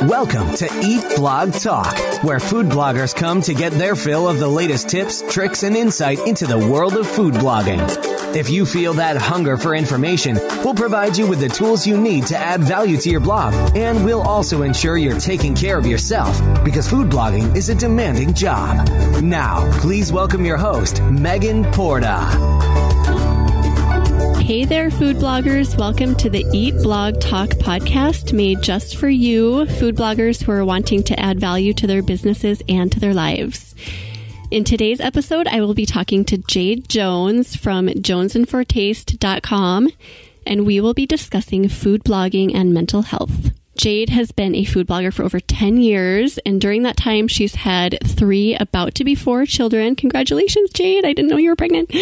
Welcome to Eat Blog Talk, where food bloggers come to get their fill of the latest tips, tricks, and insight into the world of food blogging. If you feel that hunger for information, we'll provide you with the tools you need to add value to your blog, and we'll also ensure you're taking care of yourself, because food blogging is a demanding job. Now, please welcome your host, Megan Porta. Hey there, food bloggers. Welcome to the Eat Blog Talk podcast made just for you, food bloggers who are wanting to add value to their businesses and to their lives. In today's episode, I will be talking to Jade Jones from jonesandfortaste.com, and we will be discussing food blogging and mental health. Jade has been a food blogger for over 10 years, and during that time, she's had 3 about to be 4 children. Congratulations, Jade. I didn't know you were pregnant.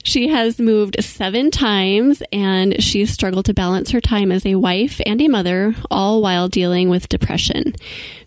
She has moved 7 times, and she's struggled to balance her time as a wife and a mother, all while dealing with depression.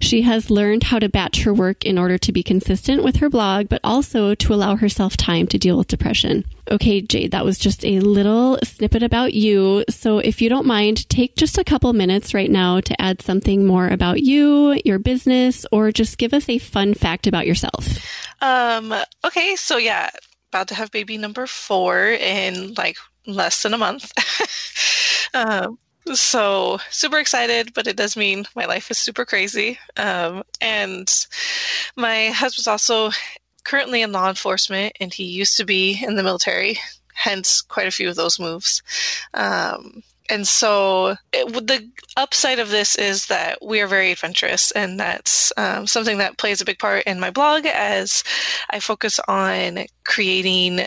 She has learned how to batch her work in order to be consistent with her blog, but also to allow herself time to deal with depression. Okay, Jade, that was just a little snippet about you. So if you don't mind, take just a couple minutes right now to add something more about you, your business, or just give us a fun fact about yourself. Okay, so yeah. About to have baby number 4 in like less than a month. So super excited, but it does mean my life is super crazy. And my husband's also currently in law enforcement, and he used to be in the military, hence quite a few of those moves. And so the upside of this is that we are very adventurous, and that's something that plays a big part in my blog as I focus on creating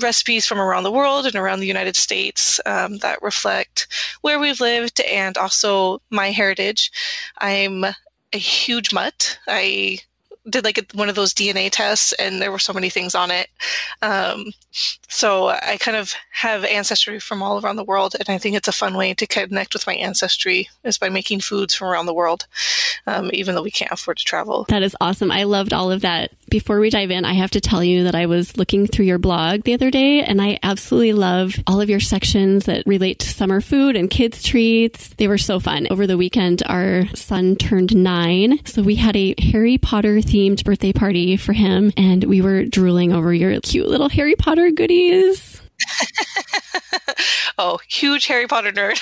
recipes from around the world and around the United States that reflect where we've lived and also my heritage. I'm a huge mutt. I did like one of those DNA tests, and there were so many things on it. So I kind of have ancestry from all around the world, and I think it's a fun way to connect with my ancestry is by making foods from around the world, even though we can't afford to travel. That is awesome. I loved all of that. Before we dive in, I have to tell you that I was looking through your blog the other day, and I absolutely love all of your sections that relate to summer food and kids' treats. They were so fun. Over the weekend, our son turned 9, so we had a Harry Potter themed birthday party for him, and we were drooling over your cute little Harry Potter goodies. Oh, huge Harry Potter nerd.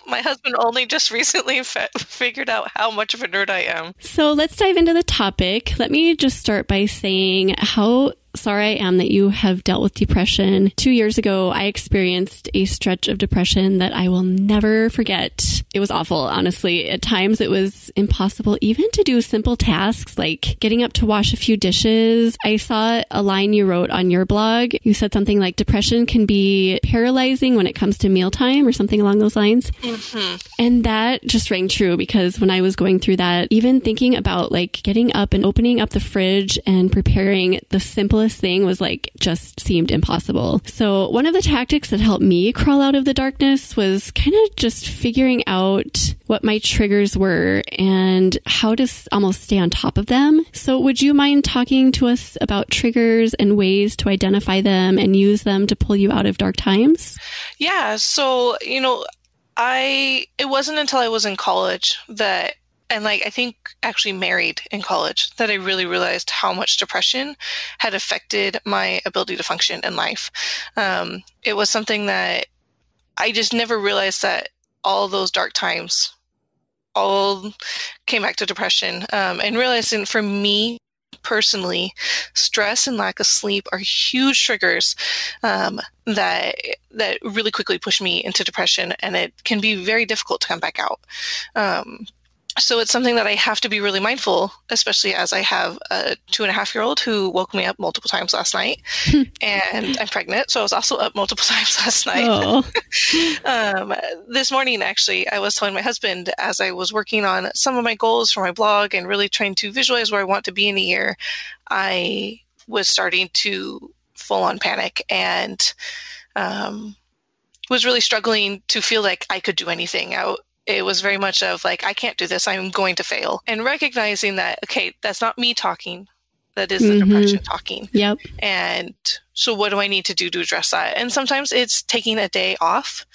My husband only just recently figured out how much of a nerd I am. So let's dive into the topic. Let me just start by saying how sorry I am that you have dealt with depression. 2 years ago, I experienced a stretch of depression that I will never forget. It was awful, honestly. At times, it was impossible even to do simple tasks like getting up to wash a few dishes. I saw a line you wrote on your blog. You said something like depression can be paralyzing when it comes to mealtime or something along those lines. Mm-hmm. And that just rang true because when I was going through that, even thinking about like getting up and opening up the fridge and preparing the simplest thing was like just seemed impossible. So one of the tactics that helped me crawl out of the darkness was kind of just figuring out what my triggers were and how to almost stay on top of them. So would you mind talking to us about triggers and ways to identify them and use them to pull you out of dark times? Yeah. So, it wasn't until I was in college and I think actually married in college that I really realized how much depression had affected my ability to function in life. It was something that I just never realized that all those dark times all came back to depression, and realizing for me personally, stress and lack of sleep are huge triggers that really quickly push me into depression, and it can be very difficult to come back out. So it's something that I have to be really mindful, especially as I have a 2.5-year-old who woke me up multiple times last night, and I'm pregnant, so I was also up multiple times last night. This morning, actually, I was telling my husband as I was working on some of my goals for my blog and really trying to visualize where I want to be in a year, I was starting to full-on panic and was really struggling to feel like I could do anything. It was very much of like, I can't do this, I'm going to fail. And recognizing that, okay, that's not me talking. That is the depression talking. Yep. And so what do I need to do to address that? And sometimes it's taking a day off.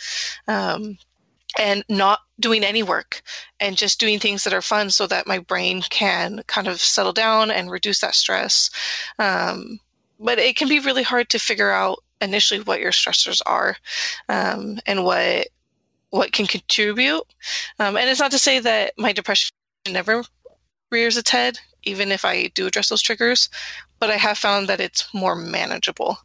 and not doing any work and just doing things that are fun so that my brain can kind of settle down and reduce that stress. But it can be really hard to figure out initially what your stressors are, and what can contribute. And it's not to say that my depression never rears its head, even if I do address those triggers, but I have found that it's more manageable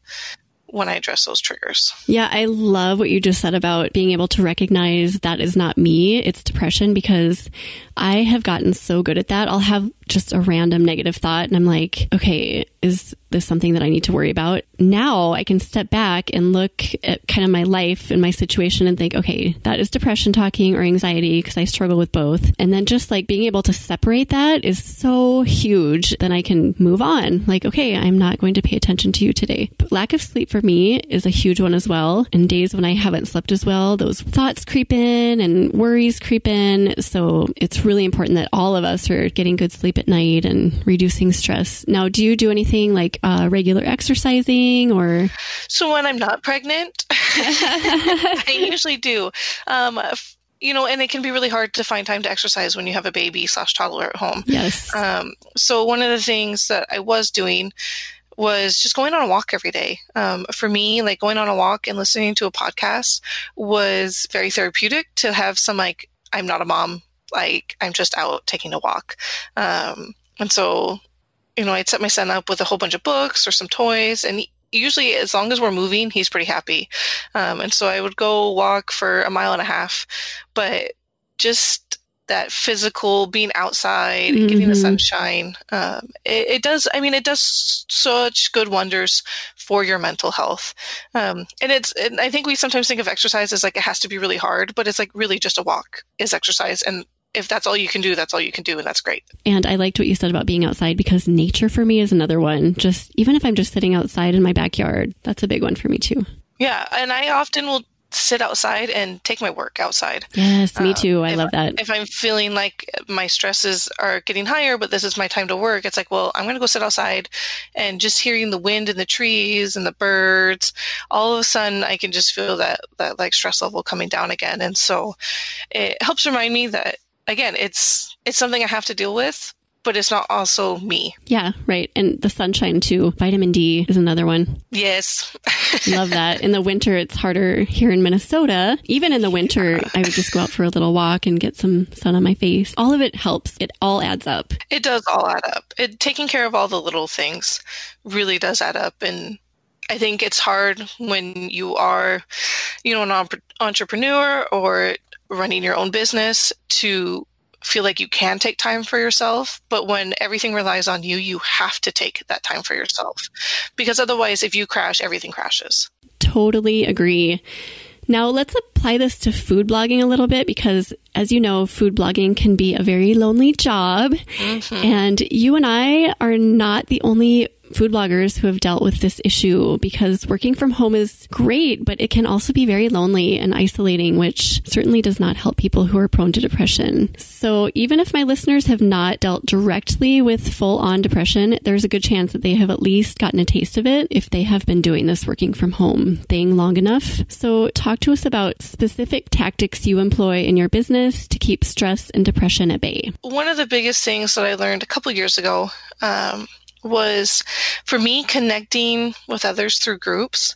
when I address those triggers. Yeah, I love what you just said about being able to recognize that is not me, it's depression, because I have gotten so good at that. I'll have just a random negative thought and I'm like, okay, is this something that I need to worry about? Now I can step back and look at kind of my life and my situation and think, okay, that is depression talking or anxiety, because I struggle with both. And then just like being able to separate that is so huge. Then I can move on. Like, okay, I'm not going to pay attention to you today. But lack of sleep for me is a huge one as well. And days when I haven't slept as well, those thoughts creep in and worries creep in. So it's really important that all of us are getting good sleep at night and reducing stress. Now, do you do anything like regular exercising or? So when I'm not pregnant, I usually do. And it can be really hard to find time to exercise when you have a baby / toddler at home. Yes. So one of the things that I was doing was just going on a walk every day. For me, like going on a walk and listening to a podcast was very therapeutic to have some, like, I'm not a mom, like I'm just out taking a walk. And so, I'd set my son up with a whole bunch of books or some toys, and usually as long as we're moving, he's pretty happy. And so I would go walk for 1.5 miles, but just that physical being outside, getting the sunshine, it does such good wonders for your mental health. And I think we sometimes think of exercise as like, it has to be really hard, but it's like really just a walk is exercise. And if that's all you can do, that's all you can do. And that's great. And I liked what you said about being outside, because nature for me is another one. Just even if I'm just sitting outside in my backyard, that's a big one for me too. Yeah. And I often will sit outside and take my work outside. Yes, me too. I love that. If I'm feeling like my stresses are getting higher, but this is my time to work, it's like, well, I'm going to go sit outside, and just hearing the wind and the trees and the birds, all of a sudden I can just feel that like stress level coming down again. And so it helps remind me that, again, it's something I have to deal with, but it's not also me. Yeah, right. And the sunshine too. Vitamin D is another one. Yes. Love that. In the winter, it's harder here in Minnesota. Even in the winter, I would just go out for a little walk and get some sun on my face. All of it helps. It all adds up. It does all add up. Taking care of all the little things really does add up. And I think it's hard when you are, an entrepreneur or running your own business to feel like you can take time for yourself. But when everything relies on you, you have to take that time for yourself, because otherwise, if you crash, everything crashes. Totally agree. Now let's apply this to food blogging a little bit, because as you know, food blogging can be a very lonely job. And you and I are not the only food bloggers who have dealt with this issue, because working from home is great, but it can also be very lonely and isolating, which certainly does not help people who are prone to depression. So even if my listeners have not dealt directly with full-on depression, there's a good chance that they have at least gotten a taste of it if they have been doing this working from home thing long enough. So talk to us about specific tactics you employ in your business to keep stress and depression at bay. One of the biggest things that I learned a couple years ago was, for me, connecting with others through groups.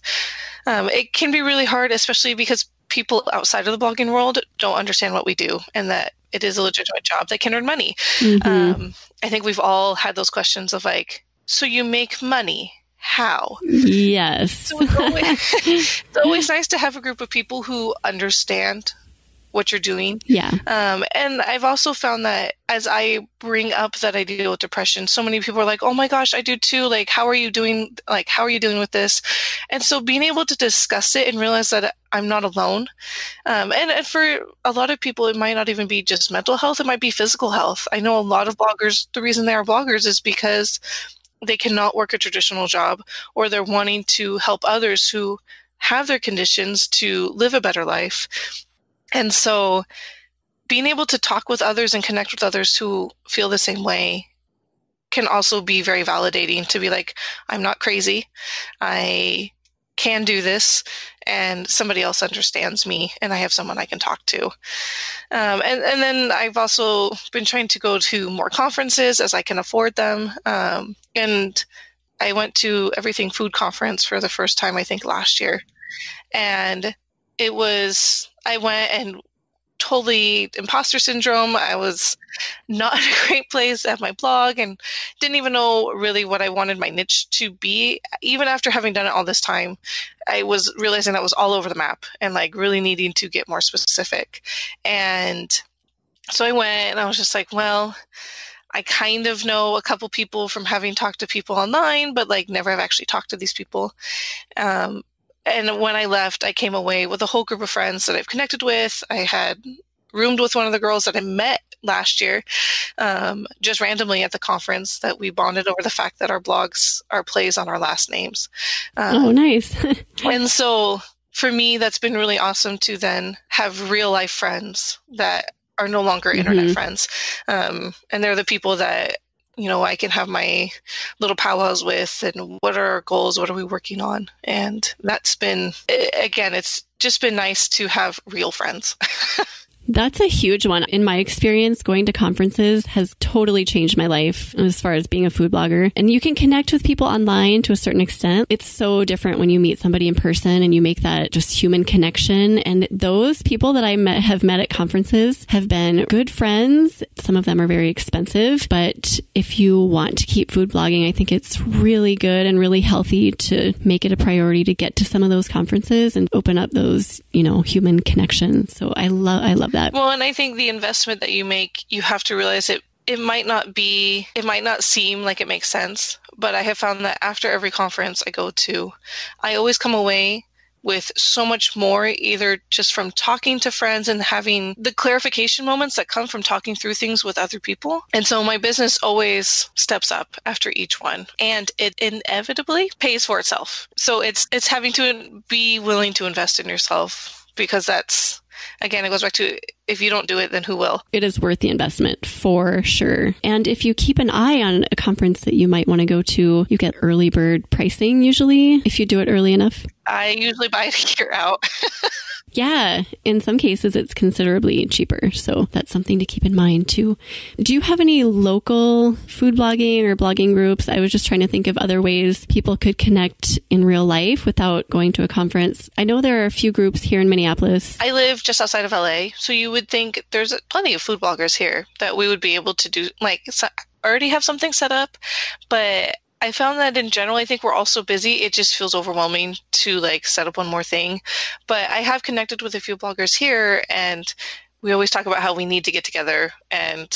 It can be really hard, especially because people outside of the blogging world don't understand what we do, and that it is a legitimate job that can earn money. I think we've all had those questions of like, so you make money, how? Yes. So it's always nice to have a group of people who understand what you're doing. Yeah. And I've also found that as I bring up that I deal with depression, so many people are like, oh my gosh, I do too. Like, how are you doing? Like, how are you dealing with this? And so being able to discuss it and realize that I'm not alone. And for a lot of people, it might not even be just mental health. It might be physical health. I know a lot of bloggers, the reason they are bloggers is because they cannot work a traditional job, or they're wanting to help others who have their conditions to live a better life. And so being able to talk with others and connect with others who feel the same way can also be very validating, to be like, I'm not crazy. I can do this and somebody else understands me and I have someone I can talk to. And then I've also been trying to go to more conferences as I can afford them. And I went to Everything Food Conference for the first time, I think last year. And I went and totally imposter syndrome. I was not in a great place at my blog and didn't even know really what I wanted my niche to be. Even after having done it all this time, I was realizing that was all over the map and like really needing to get more specific. And so I went and I was just like, well, I kind of know a couple people from having talked to people online, but like never have actually talked to these people. And when I left, I came away with a whole group of friends that I've connected with. I had roomed with one of the girls that I met last year, just randomly at the conference, that we bonded over the fact that our blogs are plays on our last names. Oh, nice. And so for me, that's been really awesome to then have real life friends that are no longer internet friends. And they're the people that, I can have my little powwows with, and what are our goals? What are we working on? And that's been, again, it's just been nice to have real friends. That's a huge one. In my experience, going to conferences has totally changed my life as far as being a food blogger. And you can connect with people online to a certain extent. It's so different when you meet somebody in person and you make that just human connection. And those people that I have met at conferences have been good friends. Some of them are very expensive, but if you want to keep food blogging, I think it's really good and really healthy to make it a priority to get to some of those conferences and open up those, human connections. So I love that. Well, and I think the investment that you make, you have to realize it might not seem like it makes sense, but I have found that after every conference I go to, I always come away with so much more, either just from talking to friends and having the clarification moments that come from talking through things with other people. And so my business always steps up after each one, and it inevitably pays for itself. So it's having to be willing to invest in yourself, because that's, again, it goes back to, if you don't do it, then who will? It is worth the investment for sure. And if you keep an eye on a conference that you might want to go to, you get early bird pricing usually, if you do it early enough. I usually buy it a year out. Yeah, in some cases it's considerably cheaper. So that's something to keep in mind too. Do you have any local food blogging or blogging groups? I was just trying to think of other ways people could connect in real life without going to a conference. I know there are a few groups here in Minneapolis. I live just outside of LA, so you would think there's plenty of food bloggers here that we would be able to do, already have something set up, but I found that in general, I think we're all so busy, it just feels overwhelming to set up one more thing. But I have connected with a few bloggers here, and we always talk about how we need to get together. And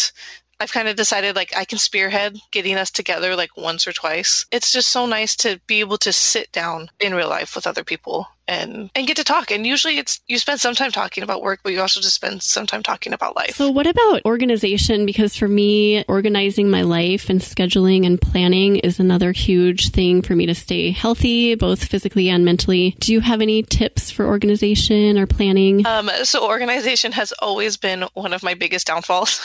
I've kind of decided I can spearhead getting us together once or twice. It's just so nice to be able to sit down in real life with other people and get to talk. And usually you spend some time talking about work, but you also just spend some time talking about life. So what about organization? Because for me, organizing my life and scheduling and planning is another huge thing for me to stay healthy, both physically and mentally. Do you have any tips for organization or planning? So organization has always been one of my biggest downfalls.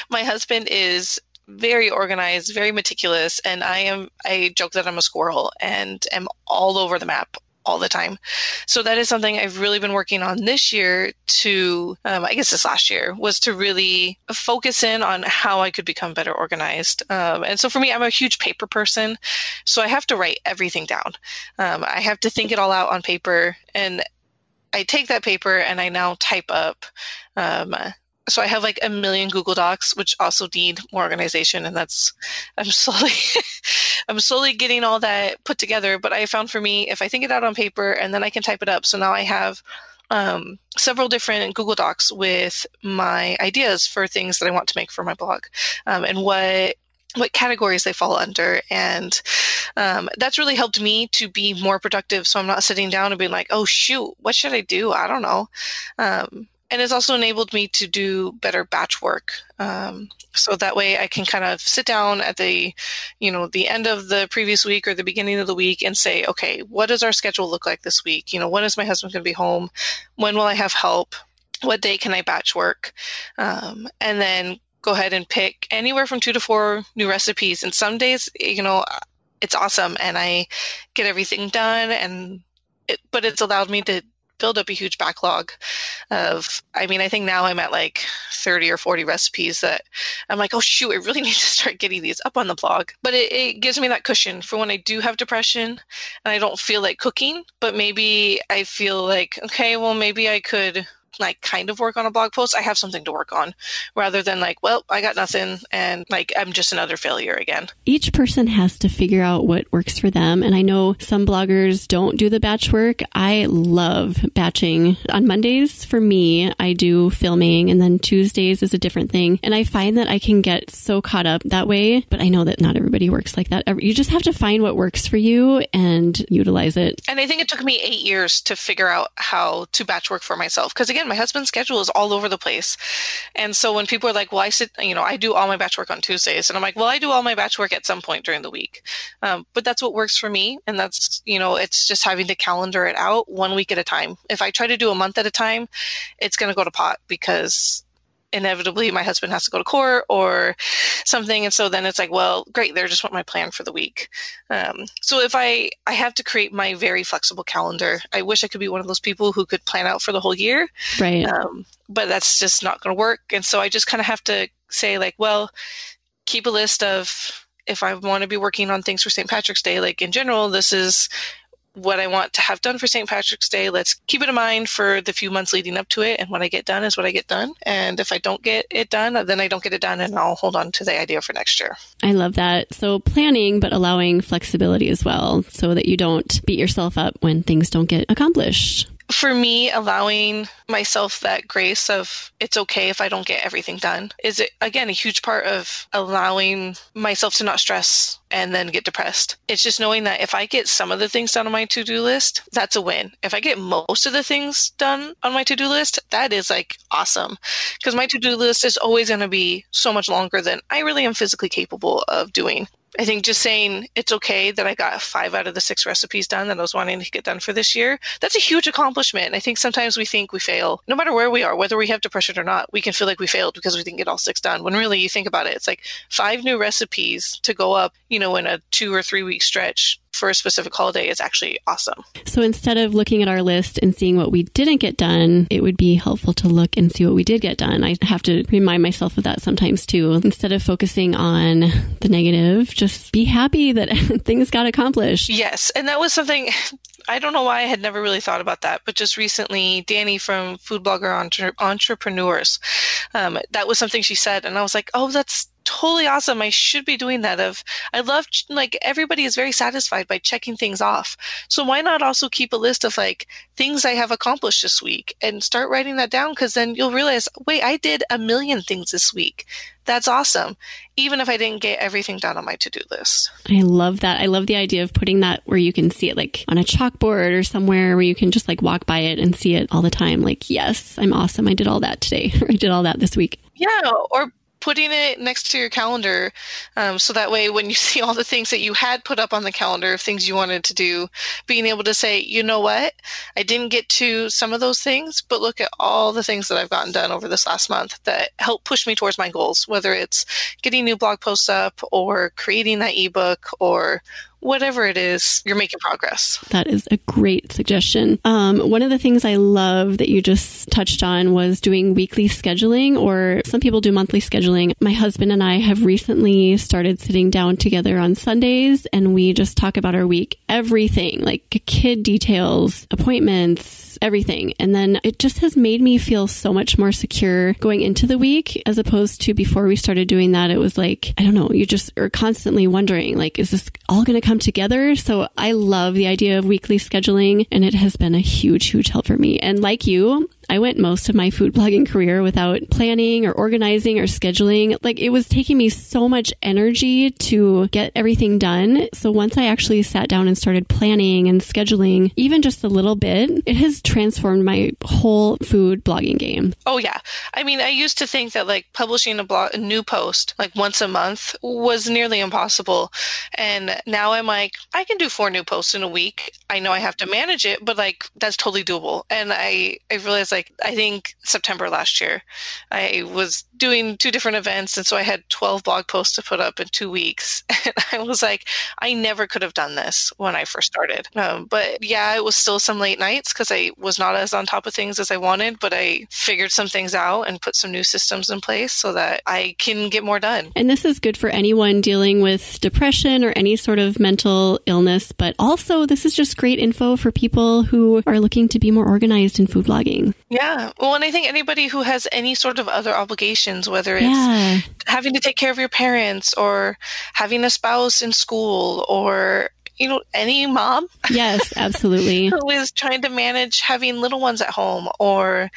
My husband is very organized, very meticulous, and I joke that I'm a squirrel and am all over the map all the time. So that is something I've really been working on this year this last year, was to really focus in on how I could become better organized. And so for me, I'm a huge paper person, so I have to write everything down. I have to think it all out on paper, and I take that paper and I now type up, so I have a million Google Docs, which also need more organization, and I'm slowly getting all that put together. But I found for me, if I think it out on paper and then I can type it up, so now I have several different Google Docs with my ideas for things that I want to make for my blog, and what categories they fall under. And that's really helped me to be more productive. So I'm not sitting down and being like, oh, shoot, what should I do? I don't know. And it's also enabled me to do better batch work. So that way I can kind of sit down at the end of the previous week or the beginning of the week and say, okay, what does our schedule look like this week? When is my husband going to be home? When will I have help? What day can I batch work? And then go ahead and pick anywhere from 2 to 4 new recipes. And some days, it's awesome and I get everything done and but it's allowed me to build up a huge backlog of, I think now I'm at like 30 or 40 recipes that I'm like, oh shoot, I really need to start getting these up on the blog. But it gives me that cushion for when I do have depression and I don't feel like cooking, but maybe I feel like, okay, well, maybe I could like kind of work on a blog post. I have something to work on rather than like, well, I got nothing and like I'm just another failure again. Each person has to figure out what works for them. And I know some bloggers don't do the batch work. I love batching. On Mondays, for me, I do filming, and then Tuesdays is a different thing. And I find that I can get so caught up that way, but I know that not everybody works like that. You just have to find what works for you and utilize it. And I think it took me 8 years to figure out how to batch work for myself. Because again, my husband's schedule is all over the place. And so when people are like, well, I do all my batch work on Tuesdays. And I'm like, well, I do all my batch work at some point during the week. But that's what works for me. And that's, it's just having to calendar it out 1 week at a time. If I try to do a month at a time, it's going to go to pot because inevitably my husband has to go to court or something. And so then it's like, well, great. They just want my plan for the week. So if I have to create my very flexible calendar, I wish I could be one of those people who could plan out for the whole year. Right. But that's just not going to work. And so I just kind of have to say like, well, keep a list of if I want to be working on things for St. Patrick's Day, like in general, this is what I want to have done for St. Patrick's Day. Let's keep it in mind for the few months leading up to it. And what I get done is what I get done. And if I don't get it done, then I don't get it done and I'll hold on to the idea for next year. I love that. So planning, but allowing flexibility as well so that you don't beat yourself up when things don't get accomplished. For me, allowing myself that grace of it's okay if I don't get everything done is, again, a huge part of allowing myself to not stress and then get depressed. It's just knowing that if I get some of the things done on my to-do list, that's a win. If I get most of the things done on my to-do list, that is like awesome. Because my to-do list is always going to be so much longer than I really am physically capable of doing. I think just saying it's okay that I got 5 out of the 6 recipes done that I was wanting to get done for this year, that's a huge accomplishment. And I think sometimes we think we fail. No matter where we are, whether we have depression or not, we can feel like we failed because we didn't get all 6 done. When really you think about it, it's like 5 new recipes to go up, in a 2 or 3 week stretch for a specific holiday is actually awesome. So instead of looking at our list and seeing what we didn't get done, it would be helpful to look and see what we did get done. I have to remind myself of that sometimes too. Instead of focusing on the negative, just be happy that things got accomplished. Yes. And that was something, I don't know why I had never really thought about that, but just recently, Danny from Food Blogger Entrepreneurs, that was something she said. And I was like, oh, that's totally awesome. I should be doing that. I love, like, everybody is very satisfied by checking things off. So why not also keep a list of like things I have accomplished this week and start writing that down? Because then you'll realize, wait, I did 1 million things this week. That's awesome. Even if I didn't get everything done on my to-do list. I love that. I love the idea of putting that where you can see it like on a chalkboard or somewhere where you can just like walk by it and see it all the time. Like, yes, I'm awesome. I did all that today. Or I did all that this week. Yeah. Or putting it next to your calendar. So that way, when you see all the things that you had put up on the calendar of things you wanted to do, being able to say, you know what, I didn't get to some of those things, but look at all the things that I've gotten done over this last month that help push me towards my goals, whether it's getting new blog posts up or creating that ebook or whatever it is, you're making progress. That is a great suggestion. One of the things I love that you just touched on was doing weekly scheduling, or some people do monthly scheduling. My husband and I have recently started sitting down together on Sundays and we just talk about our week, everything, like kid details, appointments, everything. And then it just has made me feel so much more secure going into the week, as opposed to before we started doing that. It was like, I don't know, you just are constantly wondering, like, is this all going to come together? So I love the idea of weekly scheduling, and it has been a huge, huge help for me. And like you, I went most of my food blogging career without planning or organizing or scheduling. Like, it was taking me so much energy to get everything done. So once I actually sat down and started planning and scheduling, even just a little bit, it has transformed my whole food blogging game. Oh yeah. I mean, I used to think that like publishing a new post like once a month was nearly impossible. And now I'm like, I can do 4 new posts in a week. I know I have to manage it, but like that's totally doable. And I realized like, like, I think September last year, I was doing 2 different events. And so I had 12 blog posts to put up in 2 weeks. And I was like, I never could have done this when I first started. But yeah, it was still some late nights because I was not as on top of things as I wanted, but I figured some things out and put some new systems in place so that I can get more done. And this is good for anyone dealing with depression or any sort of mental illness, but also this is just great info for people who are looking to be more organized in food blogging. Yeah. Well, and I think anybody who has any sort of other obligations, whether it's having to take care of your parents or having a spouse in school or any mom. Yes, absolutely. Who is trying to manage having little ones at home or,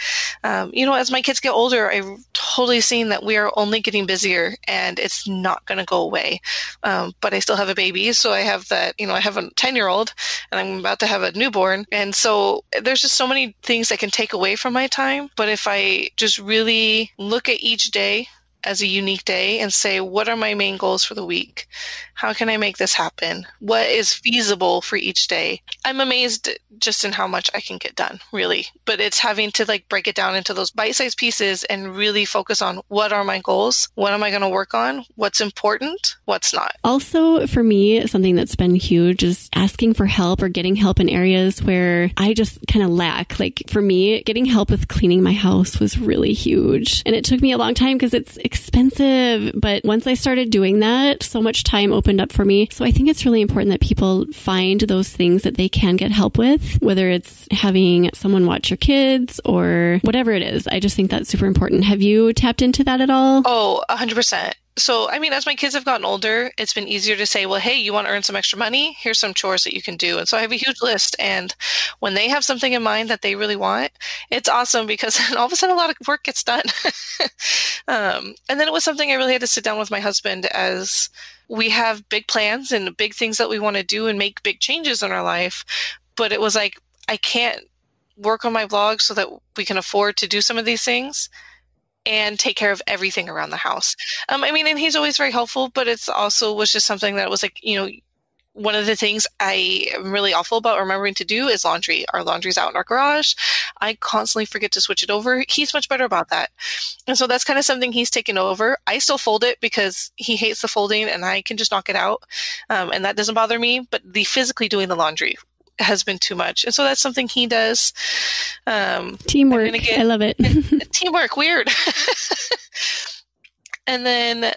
as my kids get older, I've totally seen that we are only getting busier and it's not going to go away. But I still have a baby. So I have that, I have a 10-year-old and I'm about to have a newborn. And so there's just so many things that can take away from my time. But if I just really look at each day as a unique day and say, what are my main goals for the week? How can I make this happen? What is feasible for each day? I'm amazed just in how much I can get done, really. But it's having to break it down into those bite-sized pieces and really focus on what are my goals? What am I going to work on? What's important? What's not? Also, for me, something that's been huge is asking for help or getting help in areas where I just kind of lack. Like for me, getting help with cleaning my house was really huge. And it took me a long time because it's expensive. But once I started doing that, so much time opened up for me. So I think it's really important that people find those things that they can get help with, whether it's having someone watch your kids or whatever it is. I just think that's super important. Have you tapped into that at all? Oh, 100%. So, as my kids have gotten older, it's been easier to say, well, hey, you want to earn some extra money? Here's some chores that you can do. And so I have a huge list. And when they have something in mind that they really want, it's awesome because all of a sudden a lot of work gets done. And then it was something I really had to sit down with my husband as we have big plans and big things that we want to do and make big changes in our life. But it was like, I can't work on my blog so that we can afford to do some of these things and take care of everything around the house. And he's always very helpful, but it's also was just something that was like, one of the things I am really awful about remembering to do is laundry. Our laundry's out in our garage. I constantly forget to switch it over. He's much better about that. And so that's kind of something he's taken over. I still fold it because he hates the folding and I can just knock it out. And that doesn't bother me, but the physically doing the laundry has been too much. And so that's something he does. Teamwork. I love it. Teamwork. Weird. And then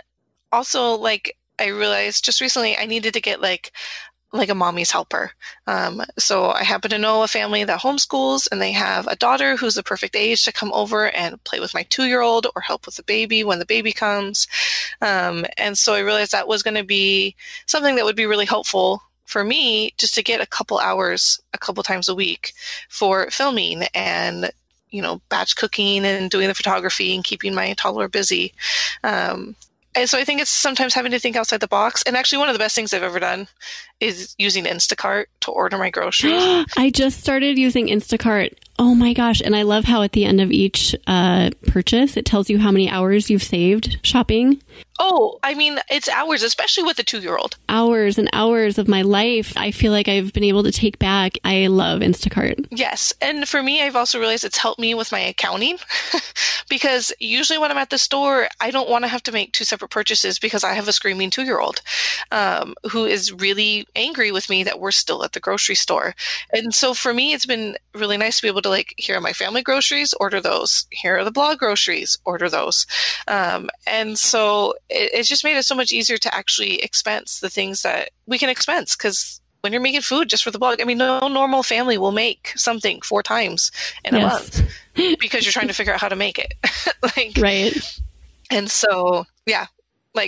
also I realized just recently I needed to get like a mommy's helper. So I happen to know a family that homeschools and they have a daughter who's the perfect age to come over and play with my 2-year-old or help with the baby when the baby comes. And so I realized that was going to be something that would be really helpful for me just to get a couple hours, a couple times a week for filming and, batch cooking and doing the photography and keeping my toddler busy. And so I think it's sometimes having to think outside the box. And actually one of the best things I've ever done is using Instacart to order my groceries. I just started using Instacart. Oh my gosh. And I love how at the end of each purchase, it tells you how many hours you've saved shopping. Oh, it's hours, especially with a 2-year-old. Hours and hours of my life. I feel like I've been able to take back. I love Instacart. Yes. And for me, I've also realized it's helped me with my accounting because usually when I'm at the store, I don't want to have to make 2 separate purchases because I have a screaming 2-year-old who is really angry with me that we're still at the grocery store. And so for me, it's been really nice to be able to here are my family groceries, order those. Here are the blog groceries, order those. And so it's just made it so much easier to actually expense the things that we can expense because when you're making food just for the blog, no normal family will make something 4 times in a month because you're trying to figure out how to make it. Right. And so, yeah.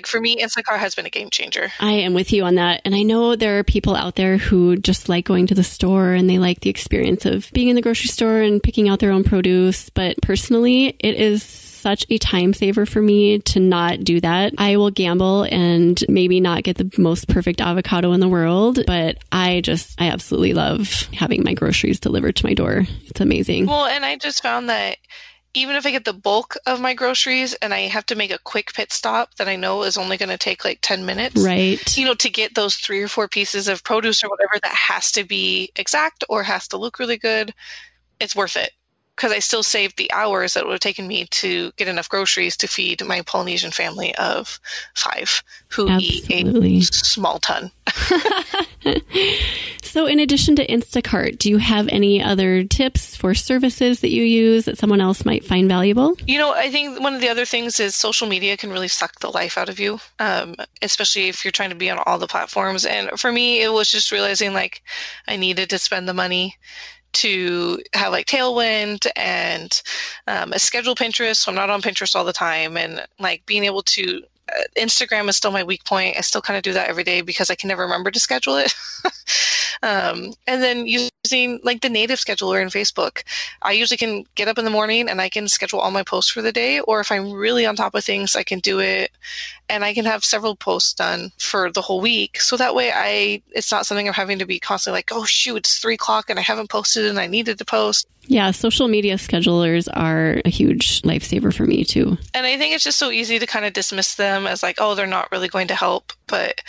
For me, Instacart has been a game changer. I am with you on that. And I know there are people out there who just like going to the store and they like the experience of being in the grocery store and picking out their own produce. But personally, it is such a time saver for me to not do that. I will gamble and maybe not get the most perfect avocado in the world, but I absolutely love having my groceries delivered to my door. It's amazing. Well, and I just found that even if I get the bulk of my groceries and I have to make a quick pit stop that I know is only going to take 10 minutes, right? To get those 3 or 4 pieces of produce or whatever that has to be exact or has to look really good, it's worth it. because I still saved the hours that would have taken me to get enough groceries to feed my Polynesian family of 5 who Absolutely. eat a small ton. So in addition to Instacart, do you have any other tips for services that you use that someone else might find valuable? I think one of the other things is social media can really suck the life out of you, especially if you're trying to be on all the platforms. And for me, it was just realizing like I needed to spend the money to have like Tailwind and a schedule Pinterest. So I'm not on Pinterest all the time, and like being able to Instagram is still my weak point. I still kind of do that every day because I can never remember to schedule it. And then using like the native scheduler in Facebook, I usually can get up in the morning and I can schedule all my posts for the day. Or if I'm really on top of things, I can do it and I can have several posts done for the whole week. So that way it's not something I'm having to be constantly like, oh shoot, it's 3:00 and I haven't posted and I needed to post. Yeah, social media schedulers are a huge lifesaver for me too. And I think it's just so easy to kind of dismiss them as like, oh, they're not really going to help, but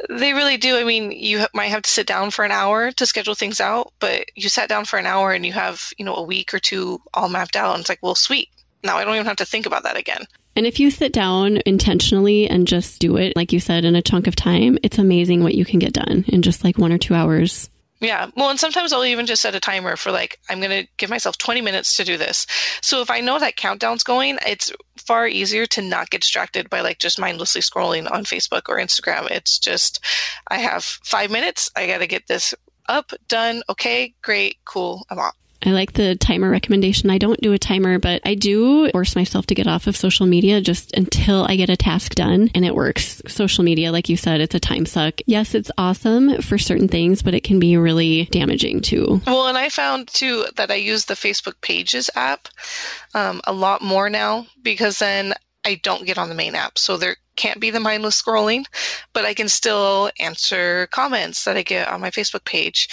they really do. I mean, you might have to sit down for an hour to schedule things out, but you sat down for an hour and you have, a week or two all mapped out. And it's like, well, sweet. Now I don't even have to think about that again. And if you sit down intentionally and just do it, like you said, in a chunk of time, it's amazing what you can get done in just like 1 or 2 hours. Yeah. Well, and sometimes I'll even just set a timer for like, I'm going to give myself 20 minutes to do this. So if I know that countdown's going, it's far easier to not get distracted by like just mindlessly scrolling on Facebook or Instagram. It's just, I have 5 minutes. I got to get this up, done. Okay, great, cool. I'm off. I like the timer recommendation. I don't do a timer, but I do force myself to get off of social media just until I get a task done, and it works. Social media, like you said, it's a time suck. Yes, it's awesome for certain things, but it can be really damaging too. Well, and I found too that I use the Facebook Pages app a lot more now because then I don't get on the main app. So there can't be the mindless scrolling, but I can still answer comments that I get on my Facebook page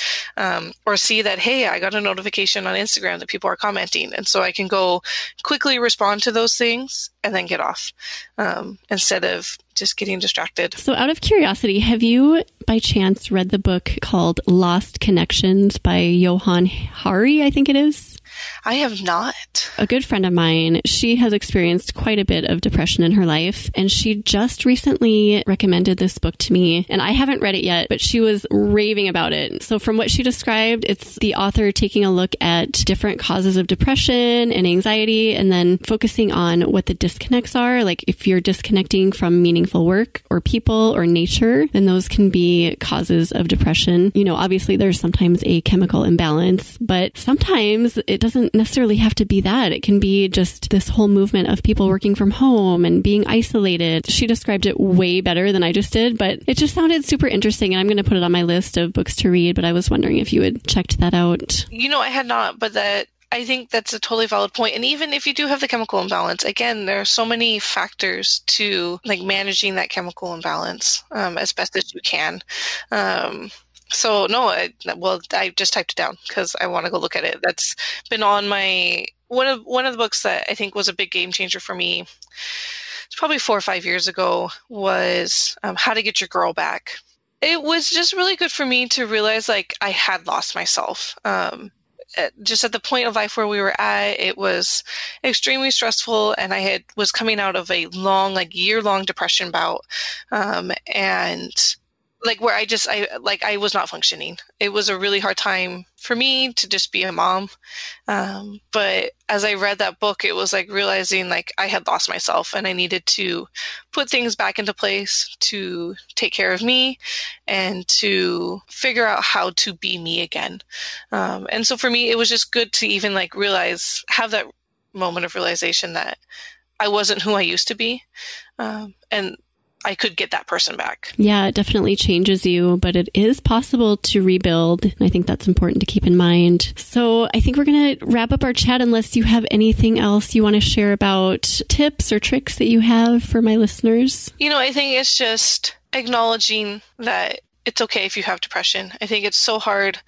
or see that, hey, I got a notification on Instagram that people are commenting. And so I can go quickly respond to those things and then get off instead of just getting distracted. So out of curiosity, have you by chance read the book called Lost Connections by Johann Hari, I think it is? I have not. A good friend of mine, she has experienced quite a bit of depression in her life, and she just recently recommended this book to me, and I haven't read it yet, but she was raving about it. So from what she described, it's the author taking a look at different causes of depression and anxiety, and then focusing on what the disconnects are. Like if you're disconnecting from meaningful work or people or nature, then those can be causes of depression. Obviously there's sometimes a chemical imbalance, but sometimes it doesn't necessarily have to be that. It can be just this whole movement of people working from home and being isolated. She described it way better than I just did, but it just sounded super interesting, and I'm going to put it on my list of books to read, but I was wondering if you had checked that out. I had not, but I think that's a totally valid point. And even if you do have the chemical imbalance, again, there are so many factors to like managing that chemical imbalance as best as you can. So no, I just typed it down because I want to go look at it. That's been on my one of the books that I think was a big game changer for me. It's probably 4 or 5 years ago. Was How to Get Your Girl Back. It was just really good for me to realize like I had lost myself. Just at the point of life where we were at, it was extremely stressful, and I was coming out of a long, like year-long depression bout, and like where I was not functioning. It was a really hard time for me to just be a mom. But as I read that book, it was like realizing like I had lost myself and I needed to put things back into place to take care of me and to figure out how to be me again. And so for me, it was just good to even like have that moment of realization that I wasn't who I used to be. And I could get that person back. Yeah, it definitely changes you, but it is possible to rebuild. And I think that's important to keep in mind. So I think we're going to wrap up our chat unless you have anything else you want to share about tips or tricks that you have for my listeners. I think it's just acknowledging that it's okay if you have depression. I think it's so hard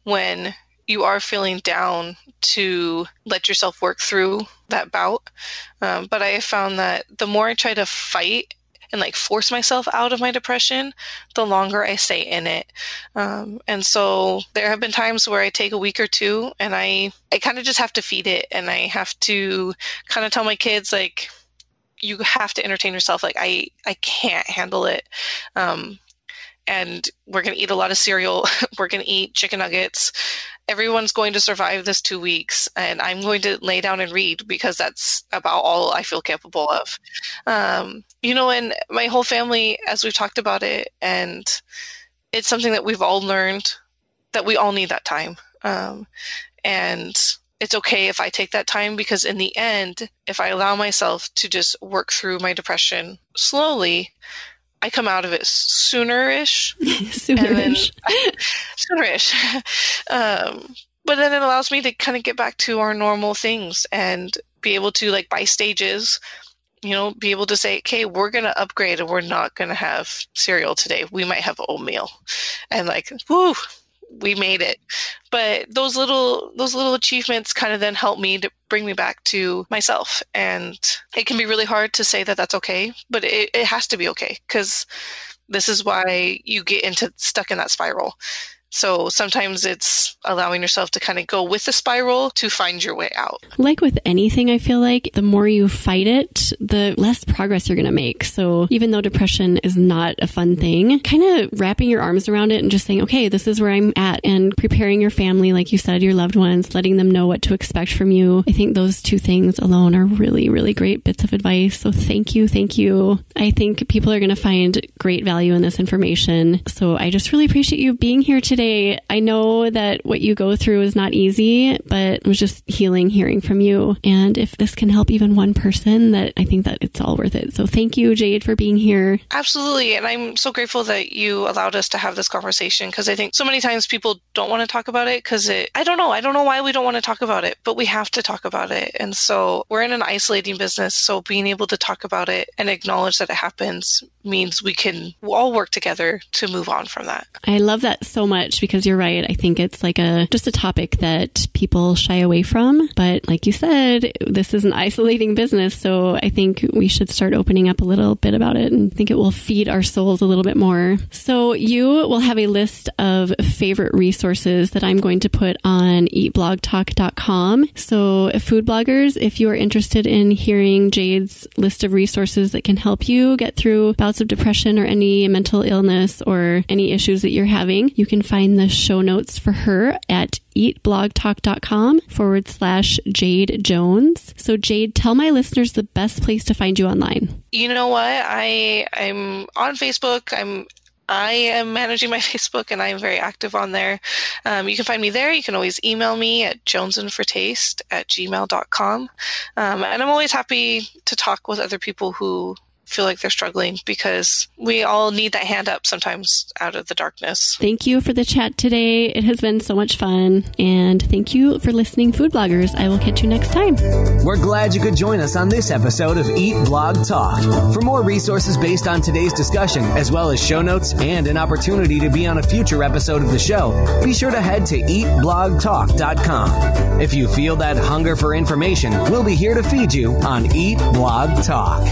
when you are feeling down to let yourself work through that bout. But I have found that the more I try to fight and like force myself out of my depression, the longer I stay in it. And so there have been times where I take a week or two and I kind of just have to feed it. And I have to kind of tell my kids, like, you have to entertain yourself. Like, I can't handle it. And we're going to eat a lot of cereal. We're going to eat chicken nuggets. Everyone's going to survive this 2 weeks, and I'm going to lay down and read because that's about all I feel capable of. And my whole family, as we've talked about it, and it's something that we've all learned that we all need that time. And it's okay if I take that time, because in the end, if I allow myself to just work through my depression slowly, I come out of it soonerish. Soonerish. But then it allows me to kind of get back to our normal things and be able to, like, by stages, be able to say, okay, we're going to upgrade and we're not going to have cereal today. We might have oatmeal. And like, whoo, we made it. But those little achievements kind of then help me to bring me back to myself. And it can be really hard to say that that's okay, but it has to be okay, because this is why you get stuck in that spiral. So sometimes it's allowing yourself to kind of go with the spiral to find your way out. Like with anything, I feel like the more you fight it, the less progress you're going to make. So even though depression is not a fun thing, kind of wrapping your arms around it and just saying, okay, this is where I'm at, and preparing your family, like you said, your loved ones, letting them know what to expect from you. I think those two things alone are really, really great bits of advice. So thank you. Thank you. I think people are going to find great value in this information. So I just really appreciate you being here today. I know that what you go through is not easy, but it was just healing hearing from you. And if this can help even one person, that I think that it's all worth it. So thank you, Jade, for being here. Absolutely. And I'm so grateful that you allowed us to have this conversation, because I think so many times people don't want to talk about it because I don't know why we don't want to talk about it, but we have to talk about it. And so we're in an isolating business. So being able to talk about it and acknowledge that it happens means we can all work together to move on from that. I love that so much, because you're right. I think it's like just a topic that people shy away from. But like you said, this is an isolating business. So I think we should start opening up a little bit about it, and I think it will feed our souls a little bit more. So you will have a list of favorite resources that I'm going to put on eatblogtalk.com. So food bloggers, if you are interested in hearing Jade's list of resources that can help you get through bouts of depression or any mental illness or any issues that you're having, you can find the show notes for her at eatblogtalk.com/Jade Jones. So Jade, tell my listeners the best place to find you online. You know what? I'm on Facebook. I am managing my Facebook, and I am very active on there. You can find me there. You can always email me at jonesandfortaste@gmail.com. And I'm always happy to talk with other people who feel like they're struggling, because we all need that hand up sometimes out of the darkness. Thank you for the chat today. It has been so much fun. And thank you for listening, food bloggers. I will catch you next time. We're glad you could join us on this episode of Eat Blog Talk. For more resources based on today's discussion, as well as show notes and an opportunity to be on a future episode of the show, be sure to head to eatblogtalk.com. If you feel that hunger for information, we'll be here to feed you on Eat Blog Talk.